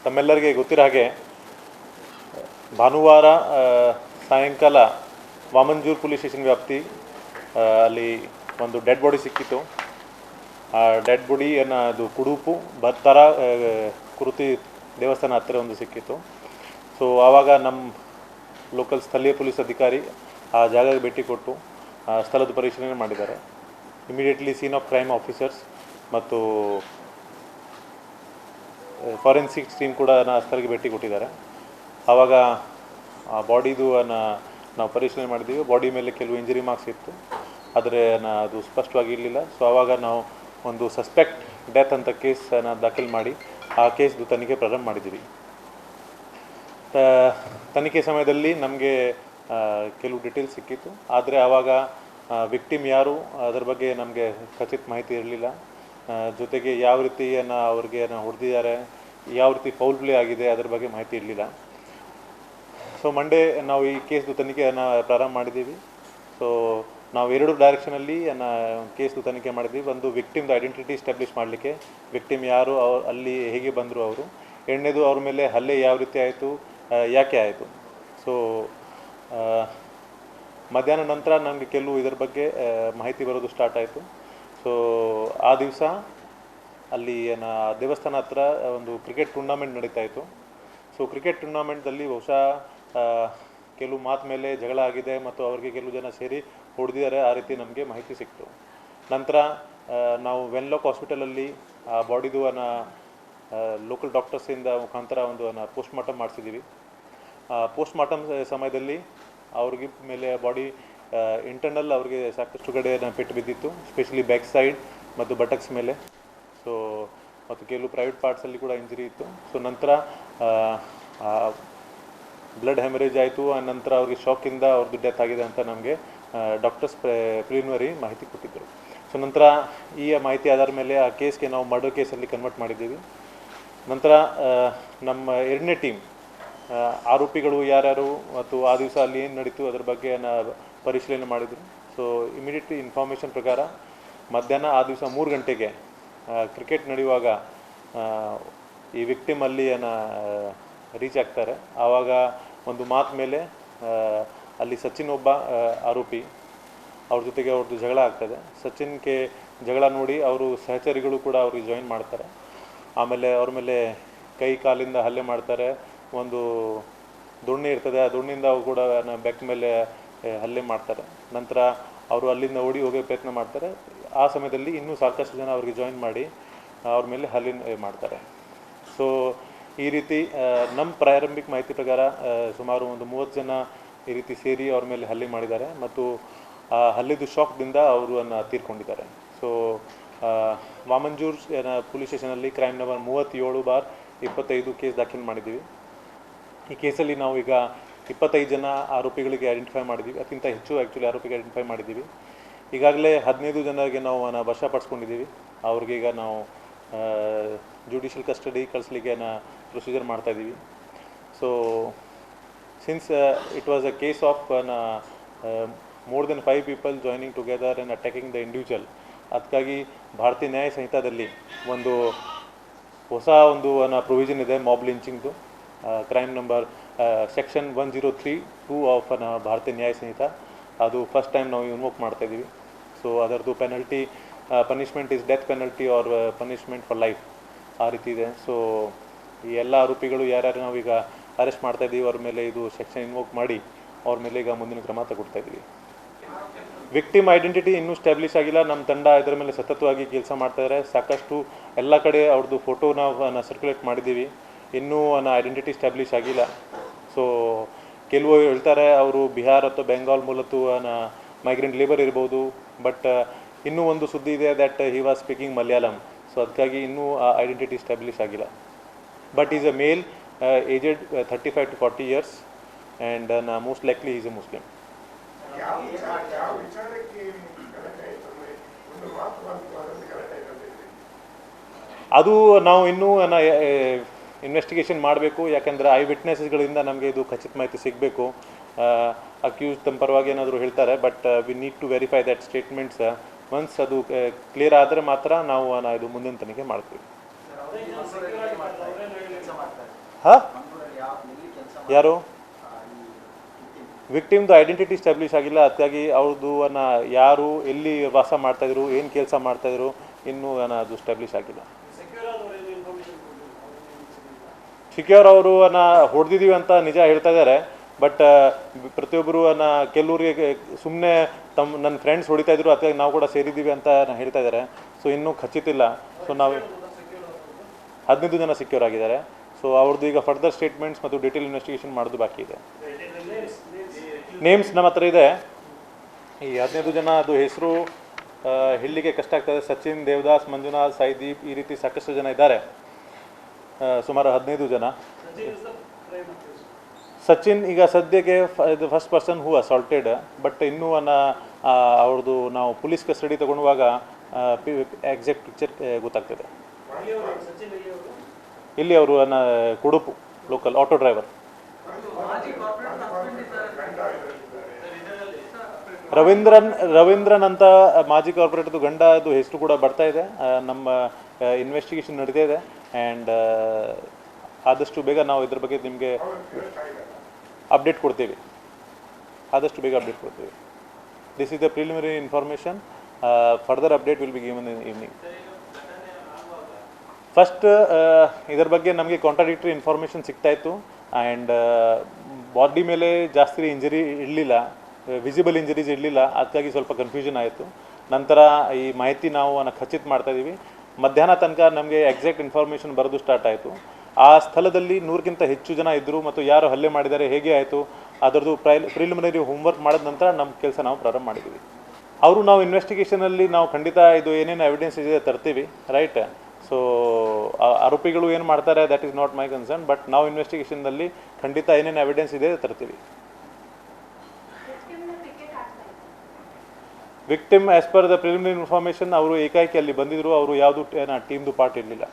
ತಮ್ಮೆಲ್ಲರಿಗೆ ಗೊತ್ತಿರೋ ಹಾಗೆ ಭಾನುವಾರ ಸಾಯಂಕಾಲ ವಾಮಂಜೂರು ಪೊಲೀಸ್ ಸ್ಟೇಷನ್ ವ್ಯಾಪ್ತಿ ಅಲ್ಲಿ ಒಂದು ಡೆಡ್ ಬಾಡಿ ಸಿಕ್ಕಿತ್ತು. ಆ ಡೆಡ್ ಬಾಡಿಯನ್ನು ಅದು ಕುಡುಪು ಭತ್ತರ ಕುರುತಿ ದೇವಸ್ಥಾನ ಹತ್ತಿರ ಒಂದು ಸಿಕ್ಕಿತ್ತು. ಸೊ ಆವಾಗ ನಮ್ಮ ಲೋಕಲ್ ಸ್ಥಳೀಯ ಪೊಲೀಸ್ ಅಧಿಕಾರಿ ಆ ಜಾಗಕ್ಕೆ ಭೇಟಿ ಕೊಟ್ಟು ಸ್ಥಳದ ಪರಿಶೀಲನೆ ಮಾಡಿದ್ದಾರೆ. Immediately scene of crime officers ಮತ್ತು ಫಾರೆನ್ಸಿಕ್ಸ್ ಟೀಮ್ ಕೂಡ ಸ್ಥಳಕ್ಕೆ ಭೇಟಿ ಕೊಟ್ಟಿದ್ದಾರೆ. ಆವಾಗ ಆ ಬಾಡಿದು ನಾವು ಪರಿಶೀಲನೆ ಮಾಡಿದ್ದೀವಿ. ಬಾಡಿ ಮೇಲೆ ಕೆಲವು ಇಂಜರಿ ಮಾರ್ಕ್ಸ್ ಇತ್ತು, ಆದರೆ ಅದು ಸ್ಪಷ್ಟವಾಗಿ ಇರಲಿಲ್ಲ. ಸೊ ಆವಾಗ ನಾವು ಒಂದು ಸಸ್ಪೆಕ್ಟ್ ಡೆತ್ ಅಂತ ಕೇಸನ್ನು ದಾಖಲು ಮಾಡಿ ಆ ಕೇಸ್ದು ತನಿಖೆ ಪ್ರಾರಂಭ ಮಾಡಿದ್ದೀವಿ. ತನಿಖೆ ಸಮಯದಲ್ಲಿ ನಮಗೆ ಕೆಲವು ಡೀಟೇಲ್ಸ್ ಸಿಕ್ಕಿತ್ತು, ಆದರೆ ಆವಾಗ ವಿಕ್ಟಿಮ್ ಯಾರು ಅದರ ಬಗ್ಗೆ ನಮಗೆ ಖಚಿತ ಮಾಹಿತಿ ಇರಲಿಲ್ಲ. ಜೊತೆಗೆ ಯಾವ ರೀತಿಯನ್ನು ಅವ್ರಿಗೆ ಹೊಡೆದಿದ್ದಾರೆ, ಯಾವ ರೀತಿ ಫೌಲ್ ಪ್ಲೇ ಆಗಿದೆ ಅದರ ಬಗ್ಗೆ ಮಾಹಿತಿ ಇರಲಿಲ್ಲ. ಸೊ ಮಂಡೇ ನಾವು ಈ ಕೇಸ್ದು ತನಿಖೆಯನ್ನು ಪ್ರಾರಂಭ ಮಾಡಿದ್ದೀವಿ. ಸೊ ನಾವು ಎರಡು ಡೈರೆಕ್ಷನಲ್ಲಿ ಕೇಸ್ದು ತನಿಖೆ ಮಾಡಿದ್ದೀವಿ. ಒಂದು ವಿಕ್ಟಿಮ್ದು ಐಡೆಂಟಿಟಿ ಎಸ್ಟಾಬ್ಲಿಷ್ ಮಾಡಲಿಕ್ಕೆ, ವಿಕ್ಟಿಮ್ ಯಾರು, ಅಲ್ಲಿ ಹೇಗೆ ಬಂದರು ಅವರು. ಎರಡನೇದು ಅವ್ರ ಮೇಲೆ ಹಲ್ಲೆ ಯಾವ ರೀತಿ ಆಯಿತು, ಯಾಕೆ ಆಯಿತು. ಸೊ ಮಧ್ಯಾಹ್ನ ನಂತರ ನಮಗೆ ಕೆಲವು ಇದರ ಬಗ್ಗೆ ಮಾಹಿತಿ ಬರೋದು ಸ್ಟಾರ್ಟ್ ಆಯಿತು. ಸೊ ಆ ದಿವಸ ಅಲ್ಲಿ ದೇವಸ್ಥಾನ ಹತ್ರ ಒಂದು ಕ್ರಿಕೆಟ್ ಟೂರ್ನಮೆಂಟ್ ನಡೀತಾ ಇತ್ತು. ಸೊ ಕ್ರಿಕೆಟ್ ಟೂರ್ನಮೆಂಟ್ದಲ್ಲಿ ಬಹುಶಃ ಕೆಲವು ಮಾತು ಮೇಲೆ ಜಗಳ ಆಗಿದೆ ಮತ್ತು ಅವ್ರಿಗೆ ಕೆಲವು ಜನ ಸೇರಿ ಹೊಡೆದಿದ್ದಾರೆ, ಆ ರೀತಿ ನಮಗೆ ಮಾಹಿತಿ ಸಿಕ್ತು. ನಂತರ ನಾವು ವೆನ್ಲಾಕ್ ಹಾಸ್ಪಿಟಲಲ್ಲಿ ಆ ಬಾಡಿದು ಲೋಕಲ್ ಡಾಕ್ಟರ್ಸಿಂದ ಮುಖಾಂತರ ಒಂದು ಪೋಸ್ಟ್ಮಾರ್ಟಮ್ ಮಾಡಿಸಿದ್ದೀವಿ. ಪೋಸ್ಟ್ಮಾರ್ಟಮ್ ಸಮಯದಲ್ಲಿ ಅವ್ರಿಗೆ ಮೇಲೆ ಬಾಡಿ ಇಂಟರ್ನಲ್ ಅವ್ರಿಗೆ ಸಾಕಷ್ಟು ಕಡೆ ಪೆಟ್ಟು ಬಿದ್ದಿತ್ತು, ಸ್ಪೆಷಲಿ ಬ್ಯಾಕ್ ಸೈಡ್ ಮತ್ತು ಬಟಕ್ಸ್ ಮೇಲೆ. ಸೊ ಮತ್ತು ಕೆಲವು ಪ್ರೈವೇಟ್ ಪಾರ್ಟ್ಸಲ್ಲಿ ಕೂಡ ಇಂಜರಿ ಇತ್ತು. ಸೊ ನಂತರ ಬ್ಲಡ್ ಹೆಮರೇಜ್ ಆಯಿತು. ನಂತರ ಅವ್ರಿಗೆ ಶಾಕಿಂದ ಅವ್ರದ್ದು ಡೆತ್ ಆಗಿದೆ ಅಂತ ನಮಗೆ ಡಾಕ್ಟರ್ಸ್ ಪ್ರಿಲಿಮಿನರಿ ಮಾಹಿತಿ ಕೊಟ್ಟಿದ್ದರು. ಸೊ ನಂತರ ಈ ಮಾಹಿತಿ ಆಧಾರ ಮೇಲೆ ಆ ಕೇಸ್ಗೆ ನಾವು ಮರ್ಡರ್ ಕೇಸಲ್ಲಿ ಕನ್ವರ್ಟ್ ಮಾಡಿದ್ದೀವಿ. ನಂತರ ನಮ್ಮ ಎರಡನೇ ಟೀಮ್ ಆರೋಪಿಗಳು ಯಾರ್ಯಾರು ಮತ್ತು ಆ ದಿವಸ ಅಲ್ಲಿ ಏನು ನಡೀತು ಅದರ ಬಗ್ಗೆ ಪರಿಶೀಲನೆ ಮಾಡಿದರು. ಸೊ ಇಮಿಡಿಯೇಟ್ಲಿ ಇನ್ಫಾರ್ಮೇಷನ್ ಪ್ರಕಾರ ಮಧ್ಯಾಹ್ನ ಆ ದಿವಸ 3 ಗಂಟೆಗೆ ಕ್ರಿಕೆಟ್ ನಡೆಯುವಾಗ ಈ ವಿಕ್ಟಿಮ್ ಅಲ್ಲಿ ರೀಚ್ ಆಗ್ತಾರೆ. ಆವಾಗ ಒಂದು ಮಾತು ಮೇಲೆ ಅಲ್ಲಿ ಸಚಿನ್ ಒಬ್ಬ ಆರೋಪಿ, ಅವ್ರ ಜೊತೆಗೆ ಅವ್ರದ್ದು ಜಗಳ ಆಗ್ತದೆ. ಸಚಿನ್ಗೆ ಜಗಳ ನೋಡಿ ಅವರು ಸಹಚರಿಗಳು ಕೂಡ ಅವ್ರಿಗೆ ಜಾಯಿನ್ ಮಾಡ್ತಾರೆ. ಆಮೇಲೆ ಅವ್ರ ಮೇಲೆ ಕೈ ಕಾಲಿಂದ ಹಲ್ಲೆ ಮಾಡ್ತಾರೆ. ಒಂದು ದೊಣ್ಣೆ ಇರ್ತದೆ, ಆ ದೊಣ್ಣಿಂದ ಅವರು ಕೂಡ ಬೆಕ್ ಮೇಲೆ ಹಲ್ಲೆ ಮಾಡ್ತಾರೆ. ನಂತರ ಅವರು ಅಲ್ಲಿಂದ ಓಡಿ ಹೋಗೋ ಪ್ರಯತ್ನ ಮಾಡ್ತಾರೆ. ಆ ಸಮಯದಲ್ಲಿ ಇನ್ನೂ ಸಾಕಷ್ಟು ಜನ ಅವ್ರಿಗೆ ಜಾಯಿನ್ ಮಾಡಿ ಅವ್ರ ಮೇಲೆ ಹಲ್ಲೆ ಮಾಡ್ತಾರೆ. ಸೊ ಈ ರೀತಿ ನಮ್ಮ ಪ್ರಾರಂಭಿಕ ಮಾಹಿತಿ ಪ್ರಕಾರ ಸುಮಾರು ಒಂದು 30 ಜನ ಈ ರೀತಿ ಸೇರಿ ಅವ್ರ ಮೇಲೆ ಹಲ್ಲೆ ಮಾಡಿದ್ದಾರೆ ಮತ್ತು ಆ ಹಲ್ಲೆದು ಶಾಕ್ದಿಂದ ಅವರು ತೀರ್ಕೊಂಡಿದ್ದಾರೆ. ಸೊ ವಾಮಂಜೂರು ಪೊಲೀಸ್ ಸ್ಟೇಷನಲ್ಲಿ ಕ್ರೈಮ್ ನಂಬರ್ 37/25 ಕೇಸ್ ದಾಖಲು ಮಾಡಿದ್ದೀವಿ. ಈ ಕೇಸಲ್ಲಿ ನಾವು ಈಗ 25 ಜನ ಆರೋಪಿಗಳಿಗೆ ಐಡೆಂಟಿಫೈ ಮಾಡಿದ್ದೀವಿ, ಅದಕ್ಕಿಂತ ಹೆಚ್ಚು ಆ್ಯಕ್ಚುಲಿ ಆರೋಪಿಗೆ ಐಡೆಂಟಿಫೈ ಮಾಡಿದ್ದೀವಿ. ಈಗಾಗಲೇ 15 ಜನರಿಗೆ ನಾವು ವಶಪಡಿಸ್ಕೊಂಡಿದ್ದೀವಿ. ಅವ್ರಿಗೆ ಈಗ ನಾವು ಜುಡಿಷಿಯಲ್ ಕಸ್ಟಡಿ ಕಳಿಸ್ಲಿಕ್ಕೆ ಪ್ರೊಸೀಜರ್ ಮಾಡ್ತಾಯಿದ್ದೀವಿ. So since it was a case of more than 5 people joining together and attacking the individual, ಅದಕ್ಕಾಗಿ ಭಾರತೀಯ ನ್ಯಾಯ ಸಂಹಿತಾದಲ್ಲಿ ಒಂದು ಹೊಸ ಒಂದು ಪ್ರೊವಿಷನ್ ಇದೆ ಮಾಬ್ ಲಿಂಚಿಂಗ್ದು. Crime number section 1032 of Bharatiya Nyaya Sanhita, ಅದು ಫಸ್ಟ್ ಟೈಮ್ ನಾವು ಇನ್ವೋಕ್ ಮಾಡ್ತಾಯಿದ್ದೀವಿ. ಸೊ ಅದರದ್ದು punishment is death penalty or punishment for life, ಆ ರೀತಿ ಇದೆ. ಸೊ ಈ ಎಲ್ಲ ಆರೋಪಿಗಳು ಯಾರ್ಯಾರು ನಾವೀಗ ಅರೆಸ್ಟ್ ಮಾಡ್ತಾಯಿದ್ದೀವಿ ಅವ್ರ ಮೇಲೆ ಇದು ಸೆಕ್ಷನ್ ಇನ್ವೋಕ್ ಮಾಡಿ ಅವ್ರ ಮೇಲೆ ಈಗ ಮುಂದಿನ ಕ್ರಮ ತಗೊಳ್ತಾಯಿದ್ದೀವಿ. ವಿಕ್ಟಿಮ್ ಐಡೆಂಟಿಟಿ ಇನ್ನೂ ಸ್ಟ್ಯಾಬ್ಲಿಷ್ ಆಗಿಲ್ಲ. ನಮ್ಮ ತಂಡ ಇದರ ಮೇಲೆ ಸತತವಾಗಿ ಕೆಲಸ ಮಾಡ್ತಾಯಿದ್ದಾರೆ. ಸಾಕಷ್ಟು ಎಲ್ಲ ಕಡೆ ಅವ್ರದ್ದು ಫೋಟೋ ನಾವು ಸರ್ಕ್ಯುಲೇಟ್ ಮಾಡಿದ್ದೀವಿ. ಇನ್ನೂ ಐಡೆಂಟಿಟಿ ಸ್ಟ್ಯಾಬ್ಲಿಷ್ ಆಗಿಲ್ಲ. ಸೊ ಕೆಲವು ಹೇಳ್ತಾರೆ ಅವರು ಬಿಹಾರ್ ಅಥವಾ ಬೆಂಗಾಲ್ ಮೂಲದ್ದು ಮೈಗ್ರೆಂಟ್ ಲೇಬರ್ ಇರ್ಬೋದು, ಬಟ್ ಇನ್ನೂ ಒಂದು ಸುದ್ದಿ ಇದೆ that he was speaking Malayalam. So ಅದಕ್ಕಾಗಿ ಇನ್ನೂ ಐಡೆಂಟಿಟಿ ಸ್ಟ್ಯಾಬ್ಲಿಷ್ ಆಗಿಲ್ಲ. But is a male aged 35 to 40 years and most likely is a Muslim. ಅದು ನಾವು ಇನ್ನೂ ಇನ್ವೆಸ್ಟಿಗೇಷನ್ ಮಾಡಬೇಕು. ಯಾಕೆಂದರೆ ಐ ವಿಟ್ನೆಸಸ್ಗಳಿಂದ ನಮಗೆ ಇದು ಖಚಿತ ಮಾಹಿತಿ ಸಿಗಬೇಕು. ಅಕ್ಯೂಸ್ ತಮ್ಮ ಪರವಾಗಿ ಏನಾದರೂ ಹೇಳ್ತಾರೆ, but we need to verify that statements. Once ಅದು ಕ್ಲಿಯರ್ ಆದರೆ ಮಾತ್ರ ನಾವು ಇದು ಮುಂದಿನ ತನಿಖೆ ಮಾಡ್ತೀವಿ. ಹಾಂ ಯಾರು ವಿಕ್ಟಿಮ್ದು ಐಡೆಂಟಿಟಿ ಸ್ಟಾಬ್ಲಿಷ್ ಆಗಿಲ್ಲ, ಅದಕ್ಕಾಗಿ ಅವ್ರದ್ದು ಯಾರು ಎಲ್ಲಿ ವಾಸ ಮಾಡ್ತಾಯಿದ್ರು, ಏನು ಕೆಲಸ ಮಾಡ್ತಾಯಿದ್ರು, ಇನ್ನೂ ಅದು ಸ್ಟಾಬ್ಲಿಷ್ ಆಗಿಲ್ಲ. ಸಿಕ್ಯೂರ್ ಅವರು ಹೊಡೆದಿದ್ದೀವಿ ಅಂತ ನಿಜ ಹೇಳ್ತಾ ಇದ್ದಾರೆ. ಬಟ್ ಪ್ರತಿಯೊಬ್ಬರು ಕೆಲವರಿಗೆ ಸುಮ್ಮನೆ ನನ್ನ ಫ್ರೆಂಡ್ಸ್ ಹೊಡಿತಾಯಿದ್ರು, ಅದಕ್ಕಾಗಿ ನಾವು ಕೂಡ ಸೇರಿದ್ದೀವಿ ಅಂತ ಹೇಳ್ತಾ ಇದ್ದಾರೆ. ಸೊ ಇನ್ನೂ ಖಚಿತಿಲ್ಲ. ಸೊ ನಾವು 15 ಜನ ಸಿಕ್ಯೂರ್ ಆಗಿದ್ದಾರೆ. ಸೊ ಅವ್ರದ್ದು ಈಗ ಫರ್ದರ್ ಸ್ಟೇಟ್ಮೆಂಟ್ಸ್ ಮತ್ತು ಡಿಟೇಲ್ ಇನ್ವೆಸ್ಟಿಗೇಷನ್ ಮಾಡೋದು ಬಾಕಿ ಇದೆ. ನೇಮ್ಸ್ ನಮ್ಮ ಹತ್ರ ಇದೆ. ಈ 15 ಜನ ಅದು ಹೆಸರು ಹೇಳಲಿಕ್ಕೆ ಕಷ್ಟ ಆಗ್ತದೆ. ಸಚಿನ್, ದೇವದಾಸ್, ಮಂಜುನಾಥ್, ಸಾಯಿದೀಪ್, ಈ ರೀತಿ ಸಾಕಷ್ಟು ಜನ ಇದ್ದಾರೆ. ಸುಮಾರು 15 ಜನ. ಸಚಿನ್ ಈಗ ಸದ್ಯಕ್ಕೆ first person who assaulted. But ಇನ್ನೂ ಅವ್ರದ್ದು ನಾವು ಪೊಲೀಸ್ ಕಸ್ಟಡಿ ತಗೊಳ್ಳುವಾಗ ಎಕ್ಸಾಕ್ಟ್ ಪಿಕ್ಚರ್ ಗೊತ್ತಾಗ್ತದೆ. ಇಲ್ಲಿ ಅವರು Kudupu local auto driver. Ravindran ಅಂತ ಮಾಜಿ ಕಾರ್ಪೊರೇಟರ್ದು ಗಂಡ ಅದು ಹೆಸರು ಕೂಡ ಬರ್ತಾ ಇದೆ. ನಮ್ಮ ಇನ್ವೆಸ್ಟಿಗೇಷನ್ ನಡೀತಾ ಇದೆ. ಆ್ಯಂಡ್ ಆದಷ್ಟು ಬೇಗ ನಾವು ಇದ್ರ ಬಗ್ಗೆ ನಿಮಗೆ ಅಪ್ಡೇಟ್ ಕೊಡ್ತೀವಿ. ಆದಷ್ಟು ಬೇಗ ಅಪ್ಡೇಟ್ ಕೊಡ್ತೀವಿ. This is the preliminary information. Further update will be given in evening. First ಇದರ ಬಗ್ಗೆ ನಮಗೆ ಕಾಂಟ್ರಾಡಿಕ್ಟರಿ ಇನ್ಫಾರ್ಮೇಷನ್ ಸಿಗ್ತಾಯಿತ್ತು. ಆ್ಯಂಡ್ ಬಾಡಿ ಮೇಲೆ ಜಾಸ್ತಿ ಇಂಜರಿ ಇರಲಿಲ್ಲ, ವಿಸಿಬಲ್ ಇಂಜರೀಸ್ ಇರಲಿಲ್ಲ. ಅದಕ್ಕಾಗಿ ಸ್ವಲ್ಪ ಕನ್ಫ್ಯೂಷನ್ ಆಯಿತು. ನಂತರ ಈ ಮಾಹಿತಿ ನಾವು ಖಚಿತ ಮಾಡ್ತಾಯಿದ್ದೀವಿ. ಮಧ್ಯಾಹ್ನ ತನಕ ನಮಗೆ ಎಕ್ಸಾಕ್ಟ್ ಇನ್ಫಾರ್ಮೇಷನ್ ಬರೋದು ಸ್ಟಾರ್ಟ್ ಆಯಿತು. ಆ ಸ್ಥಳದಲ್ಲಿ 100ಕ್ಕಿಂತ ಹೆಚ್ಚು ಜನ ಇದ್ದರು ಮತ್ತು ಯಾರು ಹಲ್ಲೆ ಮಾಡಿದ್ದಾರೆ, ಹೇಗೆ ಆಯಿತು, ಅದರದ್ದು ಪ್ರಿಲಿಮಿನರಿ ಹೋಮ್ವರ್ಕ್ ಮಾಡಿದ ನಂತರ ನಮ್ಮ ಕೆಲಸ ನಾವು ಪ್ರಾರಂಭ ಮಾಡಿದ್ದೀವಿ. ಅವರು ನಾವು ಇನ್ವೆಸ್ಟಿಗೇಷನಲ್ಲಿ ನಾವು ಖಂಡಿತ ಇದು ಏನೇನು ಎವಿಡೆನ್ಸ್ ಇದೆ ತರ್ತೀವಿ, ರೈಟ್. ಸೊ ಆರೋಪಿಗಳು ಏನು ಮಾಡ್ತಾರೆ that is not my concern. But ನಾವು ಇನ್ವೆಸ್ಟಿಗೇಷನ್ನಲ್ಲಿ ಖಂಡಿತ ಏನೇನು ಎವಿಡೆನ್ಸ್ ಇದೆ ತರ್ತೀವಿ. Victim as per the preliminary information ಅವರು ಏಕಾಏಕಿ ಅಲ್ಲಿ ಬಂದಿದ್ದರು. ಅವರು ಯಾವುದು ಟೀಮ್ದು ಪಾರ್ಟ್ ಇರಲಿಲ್ಲ.